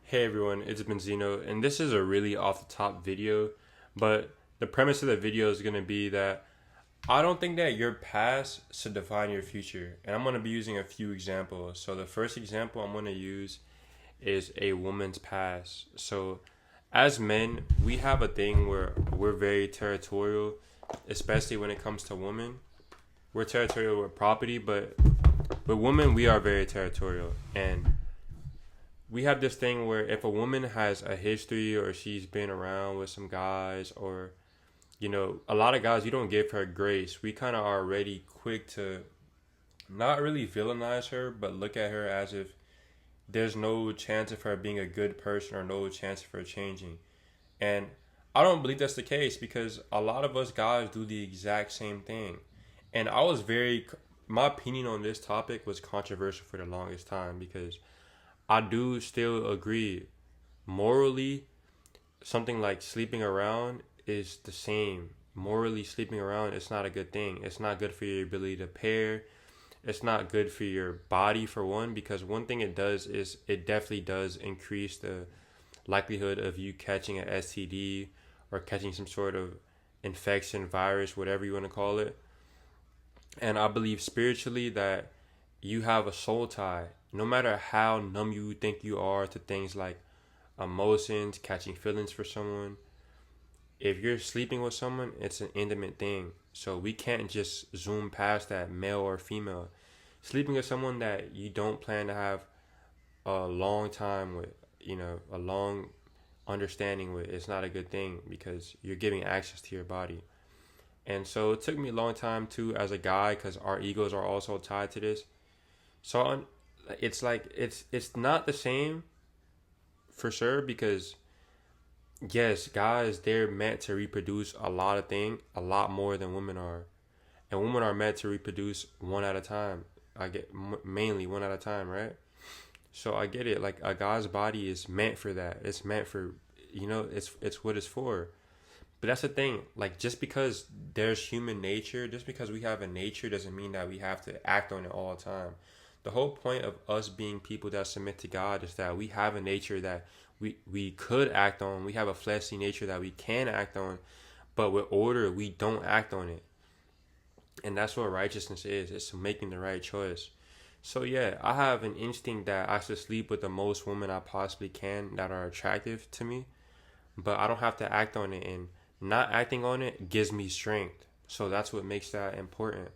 Hey everyone, it's Benzino, and this is a really off the top video, but the premise of the video is going to be that I don't think that your past should define your future, and I'm going to be using a few examples. So, the first example I'm going to use is a woman's past. So, as men, we have a thing where we're very territorial, especially when it comes to women. We're territorial with property, but with women, we are very territorial, and we have this thing where if a woman has a history or she's been around with some guys or a lot of guys, you don't give her grace. We kind of are already quick to not really villainize her, but look at her as if there's no chance of her being a good person or no chance of her changing. And I don't believe that's the case because a lot of us guys do the exact same thing. And my opinion on this topic was controversial for the longest time because I do still agree morally something like sleeping around is the same. Morally sleeping around it's not a good thing. It's not good for your ability to pair. It's not good for your body for one because one thing it does is it definitely does increase the likelihood of you catching an STD or catching some sort of infection, virus, whatever you want to call it. And I believe spiritually that you have a soul tie. No matter how numb you think you are to things like emotions, catching feelings for someone, if you're sleeping with someone, it's an intimate thing. So we can't just zoom past that male or female. Sleeping with someone that you don't plan to have a long time with, a long understanding with, it's not a good thing because you're giving access to your body. And so it took me a long time too as a guy because our egos are also tied to this. So it's like it's not the same for sure because yes, guys they're meant to reproduce a lot of things, a lot more than women are, and women are meant to reproduce one at a time. I get mainly one at a time, right? So I get it. Like a guy's body is meant for that. It's meant for it's what it's for. But that's the thing. Like just because there's human nature, just because we have a nature doesn't mean that we have to act on it all the time. The whole point of us being people that submit to God is that we have a nature that we could act on. We have a fleshly nature that we can act on, but with order we don't act on it. And that's what righteousness is. It's making the right choice. So yeah, I have an instinct that I should sleep with the most women I possibly can that are attractive to me, but I don't have to act on it, and not acting on it gives me strength. So that's what makes that important.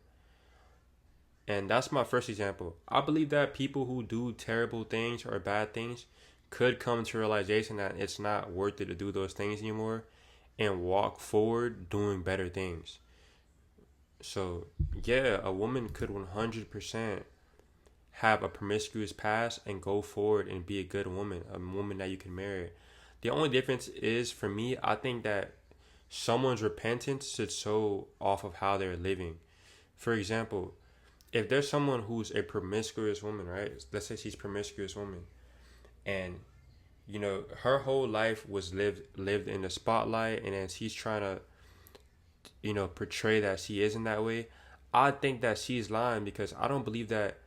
And that's my first example. I believe that people who do terrible things or bad things could come to realization that it's not worth it to do those things anymore and walk forward doing better things. So, yeah, a woman could 100% have a promiscuous past and go forward and be a woman that you can marry. The only difference is for me, I think that someone's repentance should show off of how they're living. For example, if there's someone who's a promiscuous woman, right? Let's say she's a promiscuous woman, and her whole life was lived in the spotlight, and then she's trying to portray that she isn't that way. I think that she's lying because I don't believe that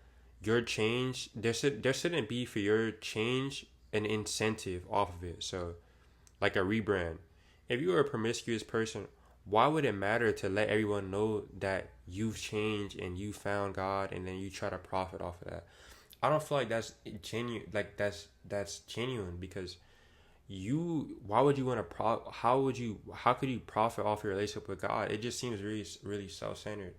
your change there shouldn't be for your change an incentive off of it. So like a rebrand. If you are a promiscuous person, why would it matter to let everyone know that you've changed and you found God and then you try to profit off of that? I don't feel like that's genuine. Like that's genuine because why would you want to how could you profit off your relationship with God? It just seems really really self-centered.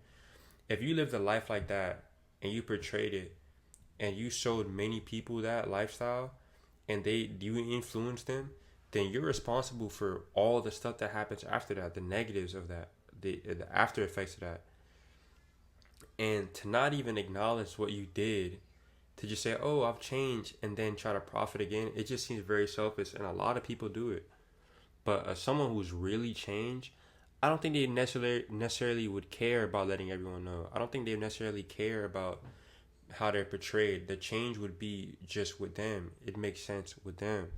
If you lived a life like that and you portrayed it and you showed many people that lifestyle and you influenced them, then you're responsible for all the stuff that happens after that, the negatives of that, the after effects of that. And to not even acknowledge what you did, to just say, "Oh, I've changed," and then try to profit again, it just seems very selfish, and a lot of people do it. But someone who's really changed, I don't think they necessarily would care about letting everyone know. I don't think they necessarily care about how they're portrayed. The change would be just with them. It makes sense with them,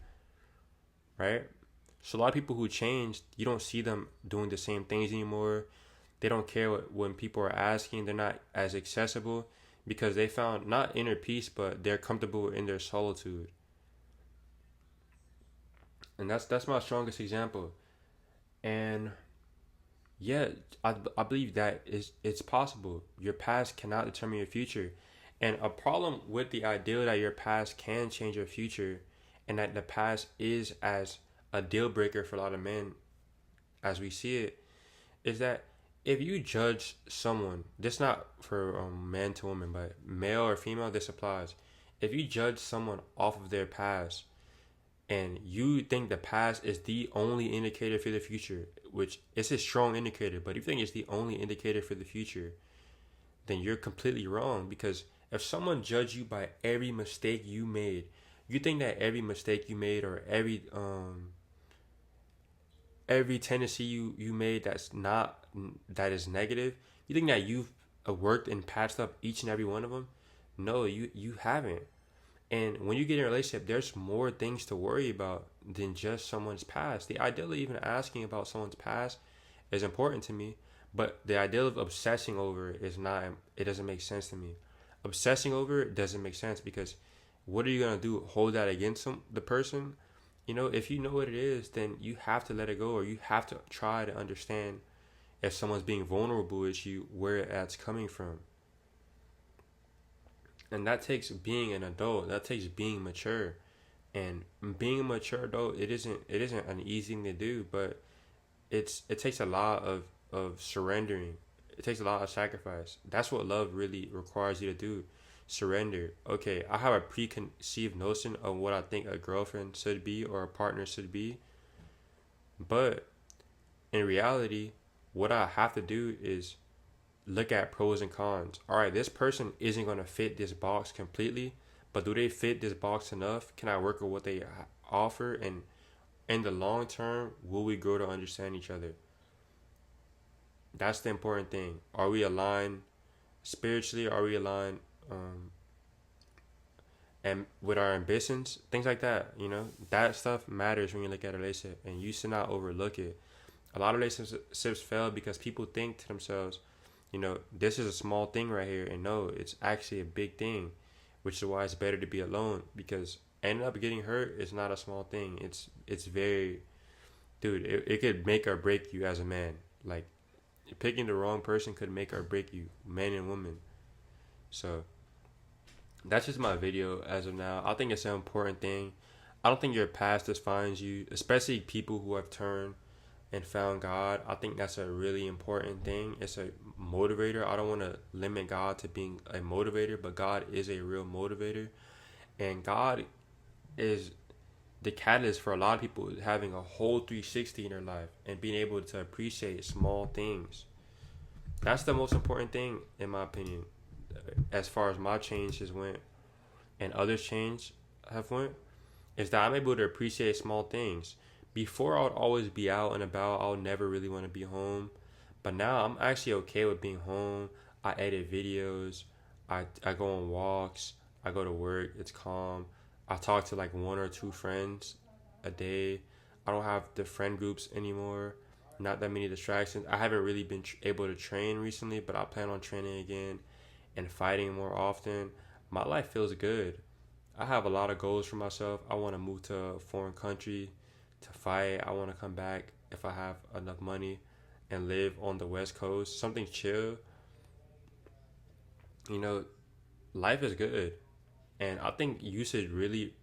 right? So a lot of people who changed, you don't see them doing the same things anymore. They don't care when people are asking. They're not as accessible because they found not inner peace, but they're comfortable in their solitude. And that's my strongest example. And yeah, I believe that it's possible. Your past cannot determine your future. And a problem with the idea that your past can change your future, and that the past is as a deal breaker for a lot of men as we see it, is that if you judge someone, this not for man to woman, but male or female, this applies. If you judge someone off of their past, and you think the past is the only indicator for the future, which is a strong indicator, but if you think it's the only indicator for the future, then you're completely wrong. Because if someone judged you by every mistake you made, you think that every mistake you made, or every tendency you made that is negative, you think that you've worked and patched up each and every one of them? No, you haven't. And when you get in a relationship, there's more things to worry about than just someone's past. The idea of even asking about someone's past is important to me, but the idea of obsessing over it is not. It doesn't make sense to me. Obsessing over it doesn't make sense, because what are you gonna do? Hold that against the person? If you know what it is, then you have to let it go, or you have to try to understand if someone's being vulnerable with you, where that's coming from. And that takes being an adult. That takes being mature. And being a mature adult, it isn't an easy thing to do, but it takes a lot of surrendering. It takes a lot of sacrifice. That's what love really requires you to do. Surrender. Okay, I have a preconceived notion of what I think a girlfriend should be, or a partner should be. But in reality, what I have to do is look at pros and cons. All right, this person isn't going to fit this box completely, but do they fit this box enough? Can I work with what they offer? And in the long term, will we grow to understand each other? That's the important thing. Are we aligned spiritually? Are we aligned and with our ambitions? Things like that. That stuff matters when you look at a relationship, and you should not overlook it. A lot of relationships fail because people think to themselves, this is a small thing right here, and no, it's actually a big thing, which is why it's better to be alone, because ending up getting hurt is not a small thing. It's very, dude, it could make or break you as a man. Like, picking the wrong person could make or break you, man and woman. So that's just my video as of now. I think it's an important thing. I don't think your past defines you, especially people who have turned and found God. I think that's a really important thing. It's a motivator. I don't want to limit God to being a motivator, but God is a real motivator. And God is the catalyst for a lot of people having a whole 360 in their life and being able to appreciate small things. That's the most important thing, in my opinion, as far as my change has went and others' change have went, is that I'm able to appreciate small things. Before, I would always be out and about. I would never really want to be home. But now I'm actually okay with being home. I edit videos. I go on walks. I go to work. It's calm. I talk to like one or two friends a day. I don't have the friend groups anymore. Not that many distractions. I haven't really been able to train recently, but I plan on training again and fighting more often. My life feels good. I have a lot of goals for myself. I want to move to a foreign country to fight. I want to come back if I have enough money and live on the West Coast. Something chill. Life is good. And I think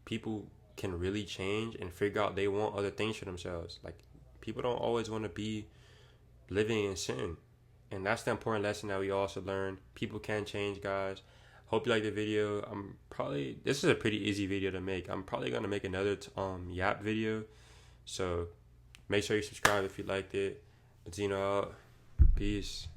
people can really change and figure out they want other things for themselves. Like, people don't always want to be living in sin. And that's the important lesson that we also learn. People can change, guys. Hope you like the video. This is a pretty easy video to make. I'm probably going to make another Yap video. So make sure you subscribe if you liked it. Zeno out. Peace.